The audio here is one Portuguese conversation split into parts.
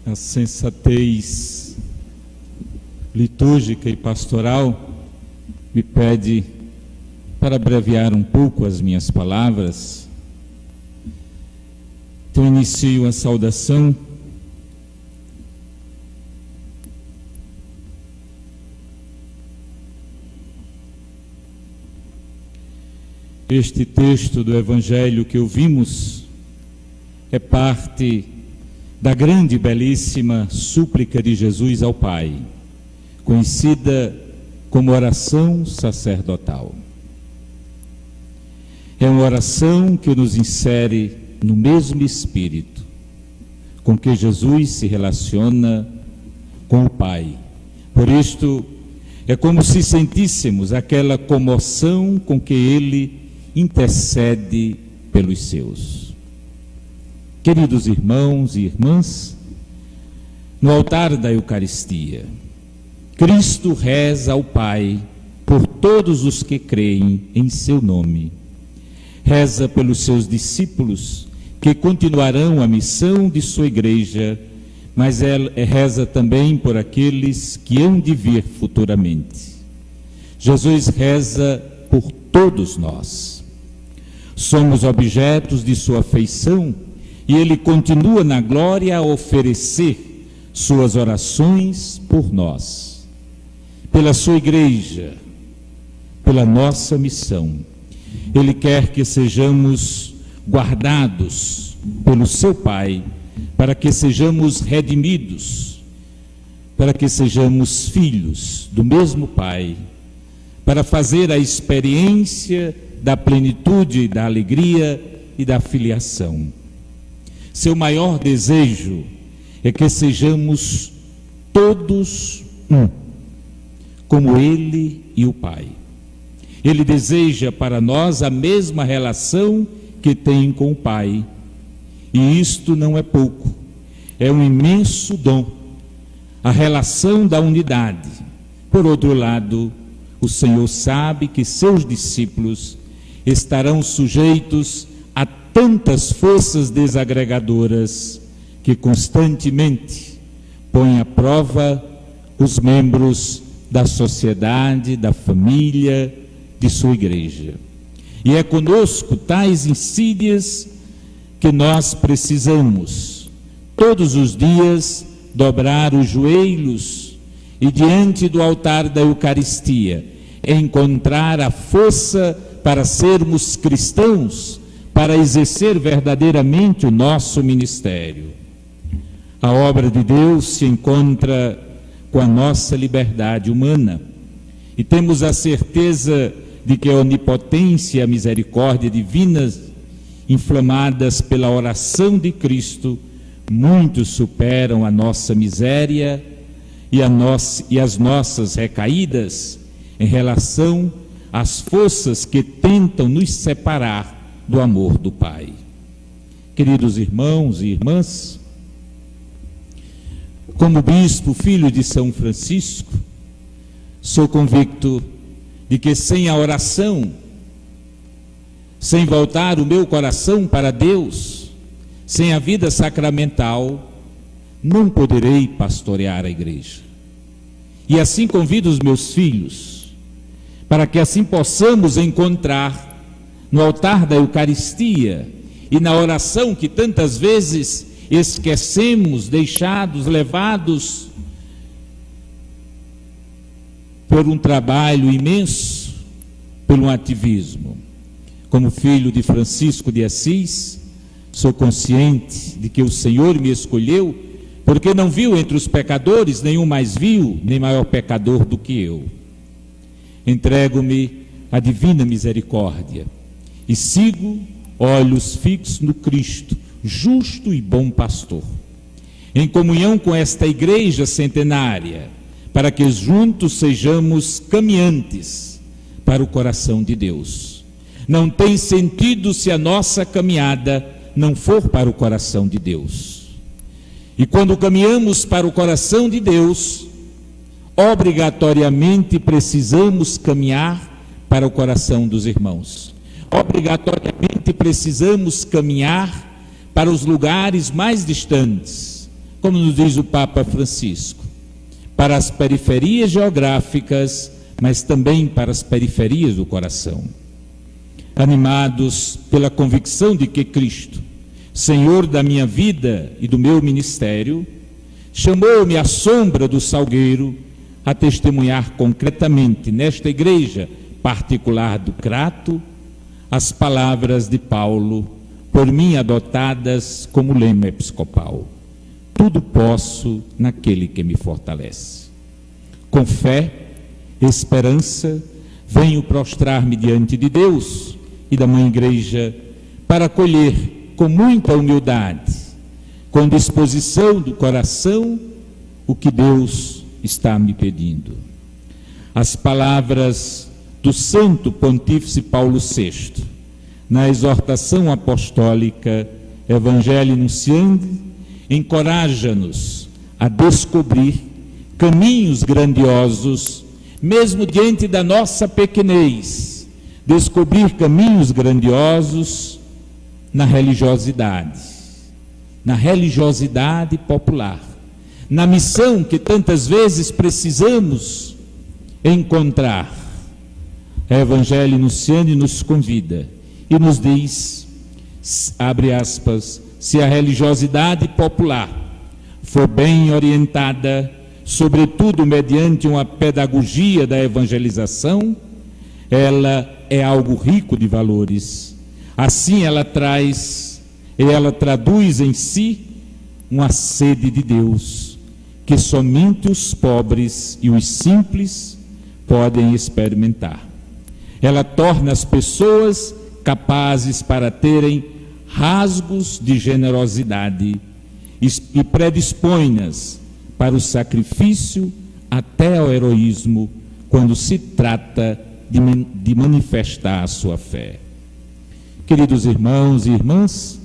A sensatez litúrgica e pastoral me pede para abreviar um pouco as minhas palavras. Então inicio a saudação este texto do Evangelho que ouvimos é parte da grande e belíssima súplica de Jesus ao Pai, conhecida como oração sacerdotal. É uma oração que nos insere no mesmo espírito com que Jesus se relaciona com o Pai. Por isto, é como se sentíssemos aquela comoção com que Ele intercede pelos seus. Queridos irmãos e irmãs, no altar da Eucaristia, Cristo reza ao Pai por todos os que creem em seu nome. Reza pelos seus discípulos que continuarão a missão de sua igreja, mas reza também por aqueles que hão de vir futuramente. Jesus reza por todos nós. Somos objetos de sua afeição e Ele continua na glória a oferecer suas orações por nós, pela sua igreja, pela nossa missão. Ele quer que sejamos guardados pelo seu Pai, para que sejamos redimidos, para que sejamos filhos do mesmo Pai, para fazer a experiência da plenitude, da alegria e da filiação. Seu maior desejo é que sejamos todos um, como Ele e o Pai. Ele deseja para nós a mesma relação que tem com o Pai. E isto não é pouco, é um imenso dom, a relação da unidade. Por outro lado, o Senhor sabe que seus discípulos estarão sujeitos a tantas forças desagregadoras que constantemente põem à prova os membros da sociedade, da família, de sua igreja. E é conosco tais insídias que nós precisamos, todos os dias, dobrar os joelhos e diante do altar da Eucaristia, encontrar a força para sermos cristãos, para exercer verdadeiramente o nosso ministério. A obra de Deus se encontra com a nossa liberdade humana e temos a certeza de que a onipotência e a misericórdia divinas, inflamadas pela oração de Cristo, muito superam a nossa miséria e as nossas recaídas em relação às forças que tentam nos separar do amor do Pai. Queridos irmãos e irmãs, como bispo, filho de São Francisco, sou convicto de que sem a oração, sem voltar o meu coração para Deus, sem a vida sacramental, não poderei pastorear a igreja. E assim convido os meus filhos, para que assim possamos encontrar no altar da Eucaristia e na oração que tantas vezes esquecemos, deixados, levados por um trabalho imenso, por um ativismo. Como filho de Francisco de Assis, sou consciente de que o Senhor me escolheu, porque não viu entre os pecadores nenhum mais vil, nem maior pecador do que eu. Entrego-me à divina misericórdia e sigo olhos fixos no Cristo, justo e bom pastor, em comunhão com esta igreja centenária, para que juntos sejamos caminhantes para o coração de Deus. Não tem sentido se a nossa caminhada não for para o coração de Deus. E quando caminhamos para o coração de Deus, obrigatoriamente precisamos caminhar para o coração dos irmãos. Obrigatoriamente precisamos caminhar para os lugares mais distantes, como nos diz o Papa Francisco, para as periferias geográficas, mas também para as periferias do coração. Animados pela convicção de que Cristo, Senhor da minha vida e do meu ministério, chamou-me à sombra do salgueiro a testemunhar concretamente nesta igreja particular do Crato as palavras de Paulo, por mim adotadas como lema episcopal: tudo posso naquele que me fortalece. Com fé, esperança, venho prostrar-me diante de Deus e da Mãe Igreja para acolher com muita humildade, com disposição do coração, o que Deus está me pedindo. As palavras do Santo Pontífice Paulo VI, na exortação apostólica Evangelii Nuntiandi, encoraja-nos a descobrir caminhos grandiosos, mesmo diante da nossa pequenez, descobrir caminhos grandiosos na religiosidade popular, na missão que tantas vezes precisamos encontrar. A Evangelii Nuntiandi nos convida e nos diz, abre aspas, se a religiosidade popular for bem orientada, sobretudo mediante uma pedagogia da evangelização, ela é algo rico de valores. Assim ela traduz em si uma sede de Deus, que somente os pobres e os simples podem experimentar. Ela torna as pessoas capazes para terem rasgos de generosidade e predispõe-nas para o sacrifício até ao heroísmo, quando se trata de manifestar a sua fé. Queridos irmãos e irmãs,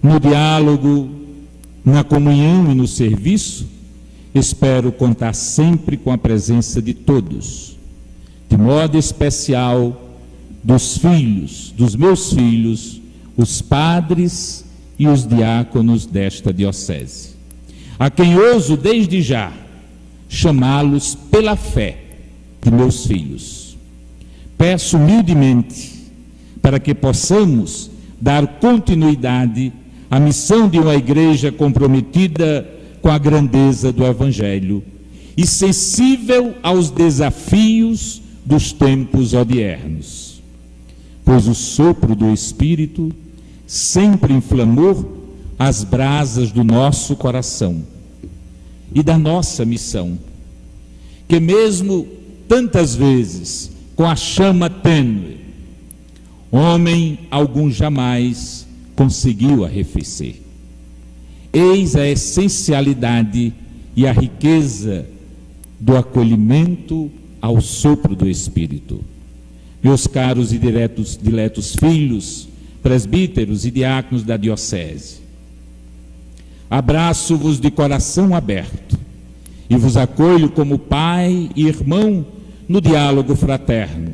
no diálogo, na comunhão e no serviço, espero contar sempre com a presença de todos, de modo especial dos filhos, dos meus filhos, os padres e os diáconos desta diocese, a quem ouso desde já chamá-los pela fé de meus filhos. Peço humildemente para que possamos dar continuidade à missão de uma igreja comprometida com a grandeza do Evangelho e sensível aos desafios dos tempos odiernos, pois o sopro do Espírito sempre inflamou as brasas do nosso coração e da nossa missão, que mesmo tantas vezes com a chama tênue, homem algum jamais conseguiu arrefecer. Eis a essencialidade e a riqueza do acolhimento ao sopro do Espírito. Meus caros e diletos filhos, presbíteros e diáconos da diocese, abraço-vos de coração aberto e vos acolho como pai e irmão no diálogo fraterno,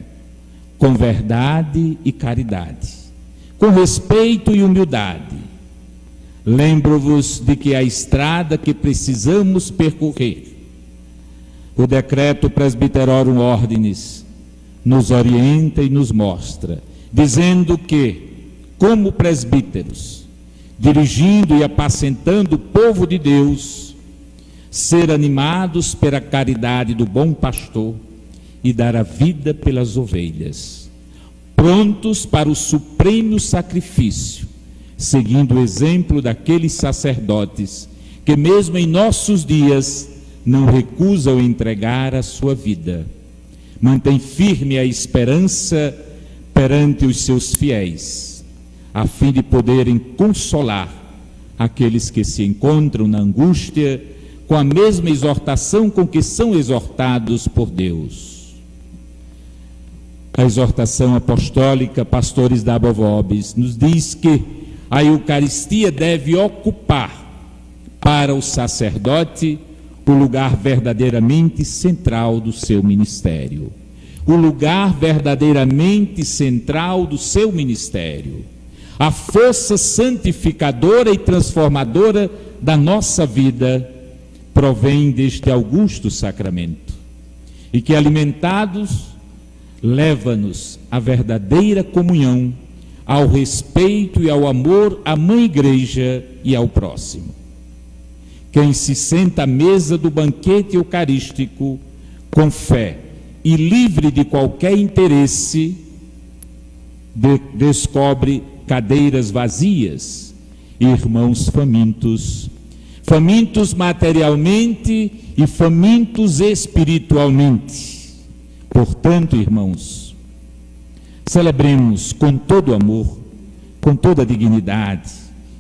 com verdade e caridade, com respeito e humildade. Lembro-vos de que a estrada que precisamos percorrer, o decreto Presbyterorum Ordinis, nos orienta e nos mostra, dizendo que, como presbíteros, dirigindo e apacentando o povo de Deus, ser animados pela caridade do bom pastor e dar a vida pelas ovelhas, prontos para o supremo sacrifício, seguindo o exemplo daqueles sacerdotes que mesmo em nossos dias não recusam entregar a sua vida. Mantém firme a esperança perante os seus fiéis, a fim de poderem consolar aqueles que se encontram na angústia com a mesma exortação com que são exortados por Deus. A exortação apostólica Pastores Dabo Vobis nos diz que a Eucaristia deve ocupar para o sacerdote o lugar verdadeiramente central do seu ministério. O lugar verdadeiramente central do seu ministério. A força santificadora e transformadora da nossa vida provém deste augusto sacramento, e que, alimentados, leva-nos à verdadeira comunhão, ao respeito e ao amor à Mãe Igreja e ao próximo. Quem se senta à mesa do banquete eucarístico com fé e livre de qualquer interesse, descobre cadeiras vazias e irmãos famintos, famintos materialmente e famintos espiritualmente. Portanto, irmãos, celebremos com todo amor, com toda dignidade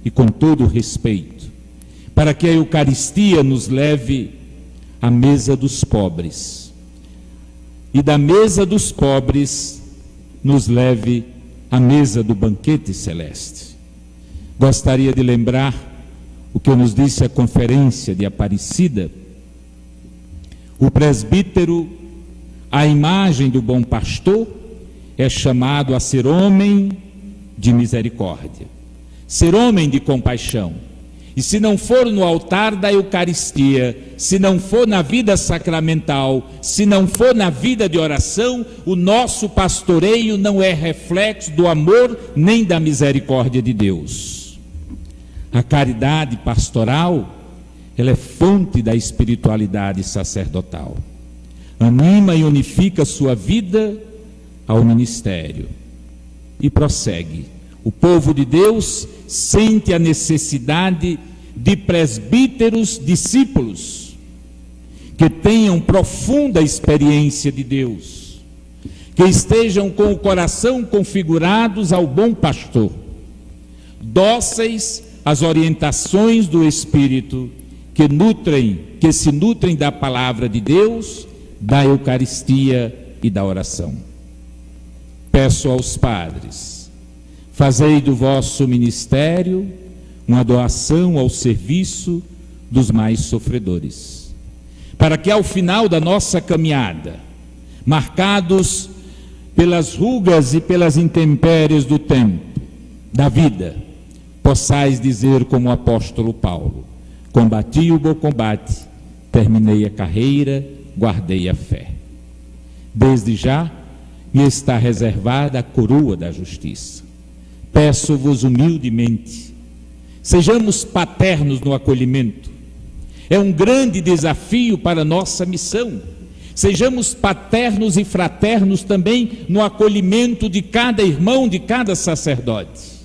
e com todo respeito, para que a Eucaristia nos leve à mesa dos pobres, e da mesa dos pobres nos leve à mesa do banquete celeste. Gostaria de lembrar o que nos disse a conferência de Aparecida. O presbítero, à imagem do bom pastor, é chamado a ser homem de misericórdia, ser homem de compaixão. E se não for no altar da Eucaristia, se não for na vida sacramental, se não for na vida de oração, o nosso pastoreio não é reflexo do amor nem da misericórdia de Deus. A caridade pastoral, ela é fonte da espiritualidade sacerdotal. Anima e unifica sua vida ao ministério. E prossegue. O povo de Deus sente a necessidade de presbíteros discípulos que tenham profunda experiência de Deus, que estejam com o coração configurados ao bom pastor, dóceis às orientações do Espírito, que se nutrem da palavra de Deus, da Eucaristia e da oração. Peço aos padres: fazei do vosso ministério uma doação ao serviço dos mais sofredores, para que ao final da nossa caminhada, marcados pelas rugas e pelas intempéries do tempo, da vida, possais dizer como o apóstolo Paulo: combati o bom combate, terminei a carreira, guardei a fé. Desde já me está reservada a coroa da justiça. Peço-vos humildemente, sejamos paternos no acolhimento. É um grande desafio para a nossa missão. Sejamos paternos e fraternos também no acolhimento de cada irmão, de cada sacerdote.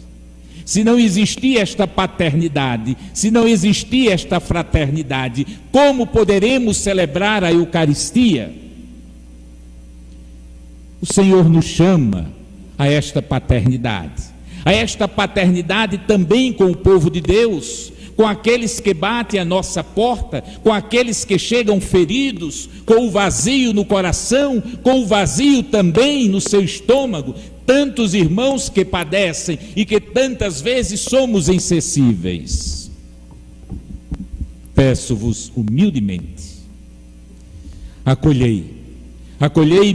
Se não existir esta paternidade, se não existir esta fraternidade, como poderemos celebrar a Eucaristia? O Senhor nos chama a esta paternidade também com o povo de Deus, com aqueles que batem a nossa porta, com aqueles que chegam feridos, com o vazio no coração, com o vazio também no seu estômago, tantos irmãos que padecem e que tantas vezes somos insensíveis. Peço-vos humildemente, acolhei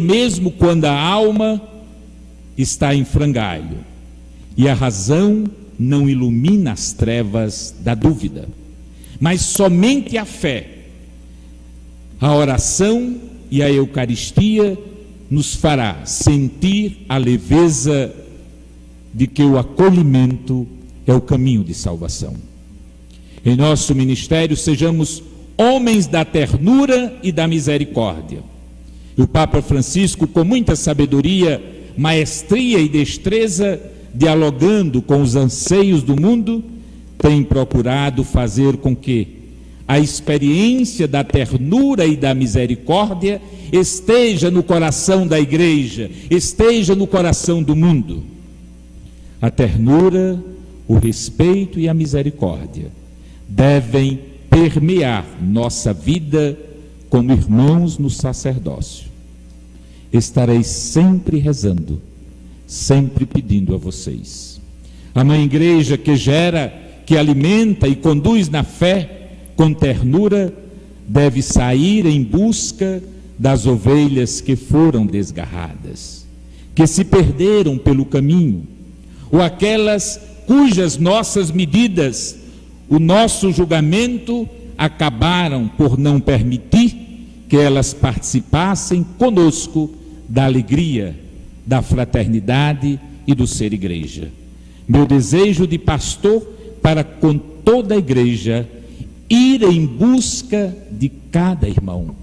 mesmo quando a alma está em frangalho e a razão não ilumina as trevas da dúvida, mas somente a fé, a oração e a Eucaristia nos fará sentir a leveza de que o acolhimento é o caminho de salvação. Em nosso ministério sejamos homens da ternura e da misericórdia. E o Papa Francisco, com muita sabedoria, maestria e destreza, dialogando com os anseios do mundo, tem procurado fazer com que a experiência da ternura e da misericórdia esteja no coração da igreja, esteja no coração do mundo. A ternura, o respeito e a misericórdia devem permear nossa vida como irmãos no sacerdócio. Estarei sempre rezando, sempre pedindo a vocês. A Mãe Igreja que gera, que alimenta e conduz na fé, com ternura, deve sair em busca das ovelhas que foram desgarradas, que se perderam pelo caminho, ou aquelas cujas nossas medidas o nosso julgamento, acabaram por não permitir que elas participassem conosco da alegria, da fraternidade e do ser igreja. Meu desejo de pastor para com toda a igreja, ir em busca de cada irmão.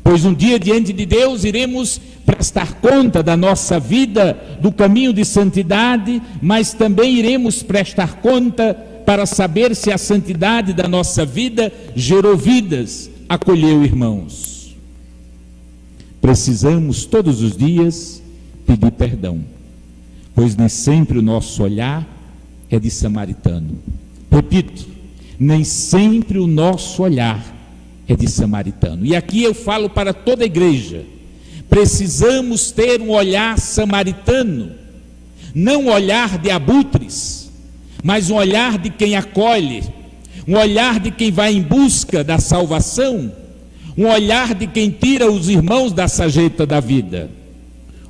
Pois um dia diante de Deus iremos prestar conta da nossa vida, do caminho de santidade, mas também iremos prestar conta para saber se a santidade da nossa vida gerou vidas, acolheu irmãos. Precisamos todos os dias pedir perdão, pois nem sempre o nosso olhar é de samaritano. Repito, nem sempre o nosso olhar é de samaritano. E aqui eu falo para toda a igreja, precisamos ter um olhar samaritano, não um olhar de abutres, mas um olhar de quem acolhe, um olhar de quem vai em busca da salvação, um olhar de quem tira os irmãos da sarjeta da vida.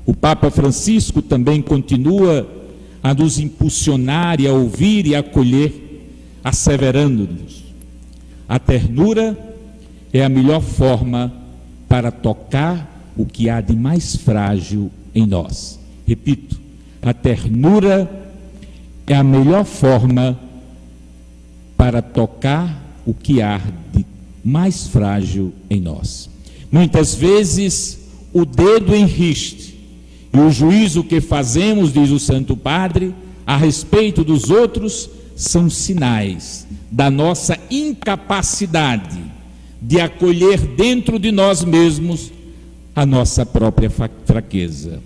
O Papa Francisco também continua a nos impulsionar e a ouvir e a acolher, asseverando-nos: a ternura é a melhor forma para tocar o que há de mais frágil em nós. Repito, a ternura é a melhor forma para tocar o que há de mais frágil em nós. Muitas vezes o dedo enriste e o juízo que fazemos, diz o Santo Padre, a respeito dos outros, são sinais da nossa incapacidade de acolher dentro de nós mesmos a nossa própria fraqueza,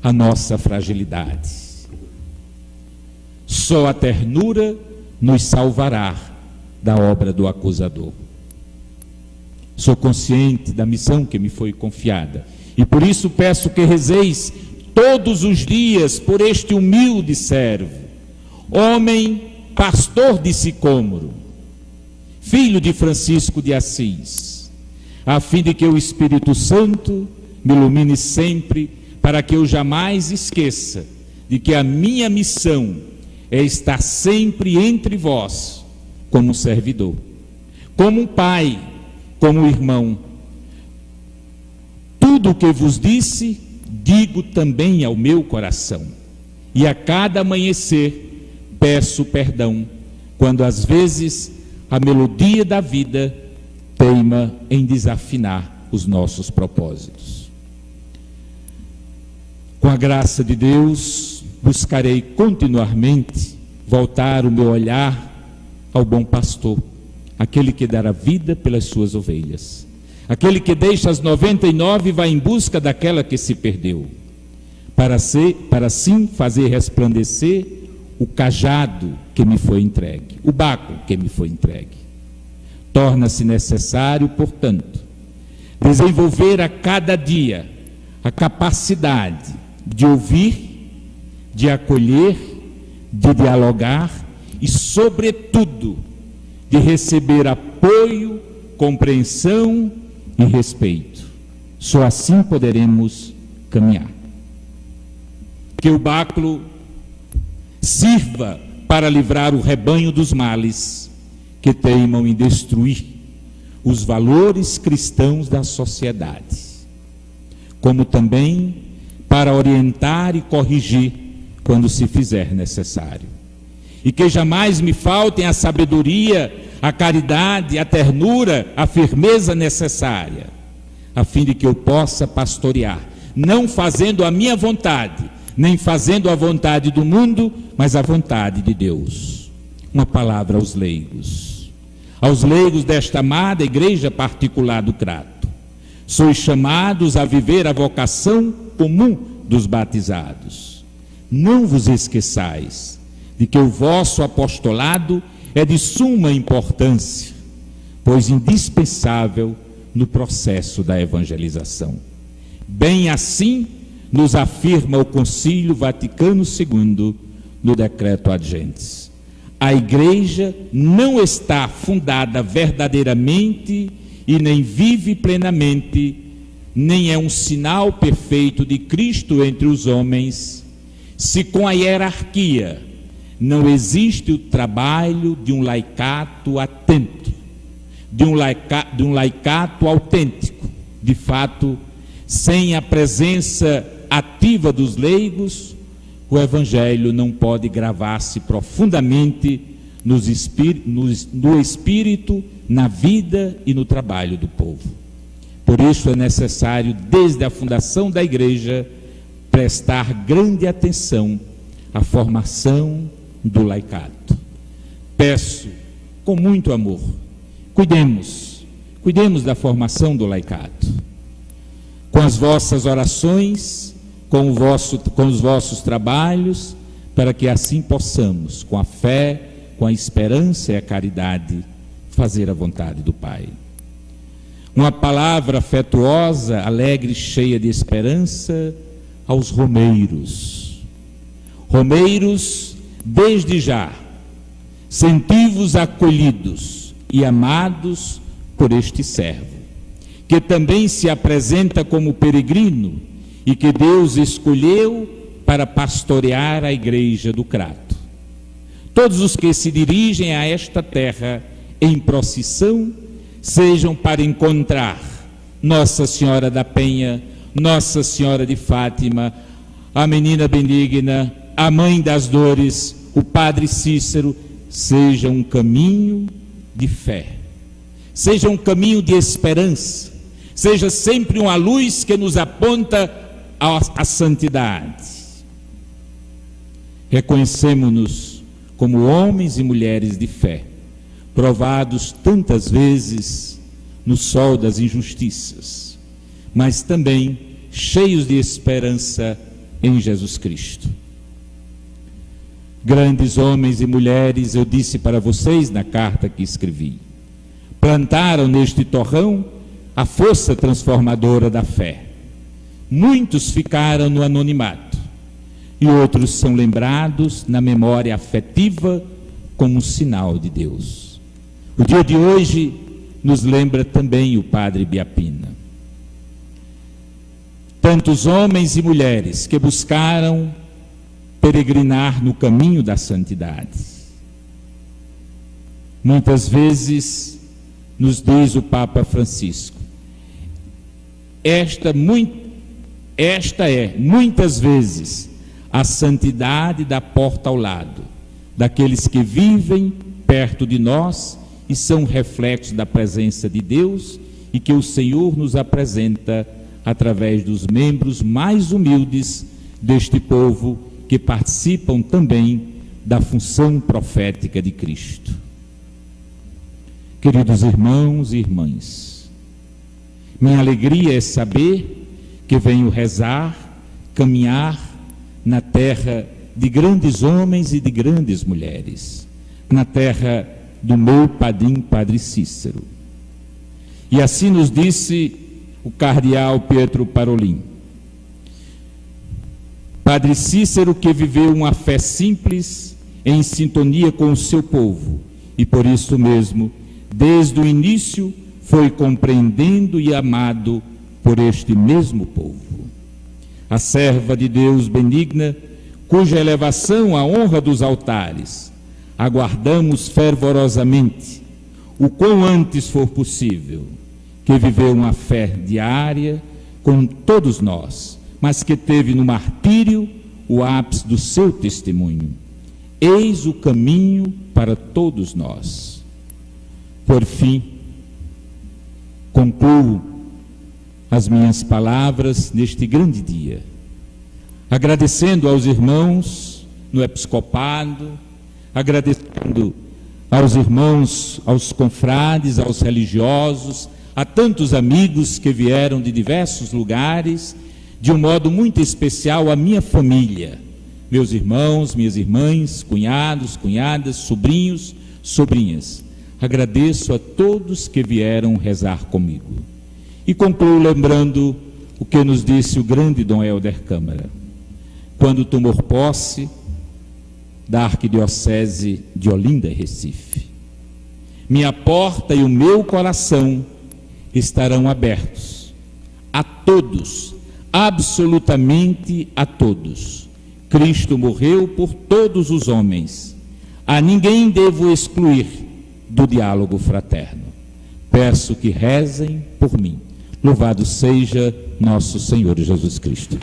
a nossa fragilidade. Só a ternura nos salvará da obra do acusador. Sou consciente da missão que me foi confiada e por isso peço que rezeis todos os dias por este humilde servo, homem pastor de Sicômoro, filho de Francisco de Assis, a fim de que o Espírito Santo me ilumine sempre, para que eu jamais esqueça de que a minha missão é estar sempre entre vós, como um servidor, como um pai, como um irmão. Tudo o que vos disse, digo também ao meu coração, e a cada amanhecer peço perdão, quando às vezes a melodia da vida teima em desafinar os nossos propósitos. Com a graça de Deus, buscarei continuamente voltar o meu olhar ao bom pastor, aquele que dá a vida pelas suas ovelhas, aquele que deixa as 99 e vai em busca daquela que se perdeu, para assim fazer resplandecer o cajado que me foi entregue, o báculo que me foi entregue. Torna-se necessário, portanto, desenvolver a cada dia a capacidade de ouvir, de acolher, de dialogar e, sobretudo, de receber apoio, compreensão e respeito. Só assim poderemos caminhar. Que o báculo sirva para livrar o rebanho dos males que teimam em destruir os valores cristãos da sociedade, como também para orientar e corrigir quando se fizer necessário. E que jamais me faltem a sabedoria, a caridade, a ternura, a firmeza necessária, a fim de que eu possa pastorear, não fazendo a minha vontade, nem fazendo a vontade do mundo, mas a vontade de Deus. Uma palavra aos leigos desta amada igreja particular do Crato: sois chamados a viver a vocação comum dos batizados. Não vos esqueçais de que o vosso apostolado é de suma importância, pois indispensável no processo da evangelização. Bem assim nos afirma o Concílio Vaticano II no Decreto Ad Gentes. A igreja não está fundada verdadeiramente e nem vive plenamente, nem é um sinal perfeito de Cristo entre os homens, se com a hierarquia não existe o trabalho de um laicato atento, de um laicato autêntico. De fato, sem a presença ativa dos leigos, o Evangelho não pode gravar-se profundamente no espírito, na vida e no trabalho do povo. Por isso é necessário, desde a fundação da Igreja, prestar grande atenção à formação do laicato. Peço, com muito amor, cuidemos da formação do laicato, com as vossas orações, com os vossos trabalhos, para que assim possamos, com a fé, com a esperança e a caridade, fazer a vontade do Pai. Uma palavra afetuosa, alegre, cheia de esperança aos romeiros. Romeiros, desde já, senti-vos acolhidos e amados por este servo, que também se apresenta como peregrino e que Deus escolheu para pastorear a igreja do Crato. Todos os que se dirigem a esta terra em procissão, sejam para encontrar Nossa Senhora da Penha, Nossa Senhora de Fátima, a Menina Benigna, a Mãe das Dores, o Padre Cícero, seja um caminho de fé, seja um caminho de esperança, seja sempre uma luz que nos aponta à santidade. Reconhecemos-nos como homens e mulheres de fé, provados tantas vezes no sol das injustiças, mas também cheios de esperança em Jesus Cristo. Grandes homens e mulheres, eu disse para vocês na carta que escrevi, plantaram neste torrão a força transformadora da fé. Muitos ficaram no anonimato e outros são lembrados na memória afetiva como um sinal de Deus. O dia de hoje nos lembra também o Padre Biapina. Tantos homens e mulheres que buscaram peregrinar no caminho da santidade. Muitas vezes, nos diz o Papa Francisco, esta é, muitas vezes, a santidade da porta ao lado, daqueles que vivem perto de nós e são reflexos da presença de Deus e que o Senhor nos apresenta através dos membros mais humildes deste povo que participam também da função profética de Cristo. Queridos irmãos e irmãs, minha alegria é saber que venho rezar, caminhar na terra de grandes homens e de grandes mulheres, na terra do meu padrinho, Padre Cícero. E assim nos disse o cardeal Pietro Parolin. Padre Cícero, que viveu uma fé simples, em sintonia com o seu povo, e por isso mesmo, desde o início, foi compreendendo e amado por este mesmo povo. A serva de Deus benigna, cuja elevação à honra dos altares aguardamos fervorosamente, o quão antes for possível, que viveu uma fé diária com todos nós, mas que teve no martírio o ápice do seu testemunho. Eis o caminho para todos nós. Por fim, concluo as minhas palavras neste grande dia, agradecendo aos irmãos no episcopado, agradecendo aos irmãos, aos confrades, aos religiosos, a tantos amigos que vieram de diversos lugares, de um modo muito especial a minha família, meus irmãos, minhas irmãs, cunhados, cunhadas, sobrinhos, sobrinhas. Agradeço a todos que vieram rezar comigo. E concluo lembrando o que nos disse o grande Dom Helder Câmara, quando tomou posse da Arquidiocese de Olinda e Recife. Minha porta e o meu coração estarão abertos a todos, absolutamente a todos. Cristo morreu por todos os homens, A ninguém devo excluir do diálogo fraterno. Peço que rezem por mim. Louvado seja nosso Senhor Jesus Cristo.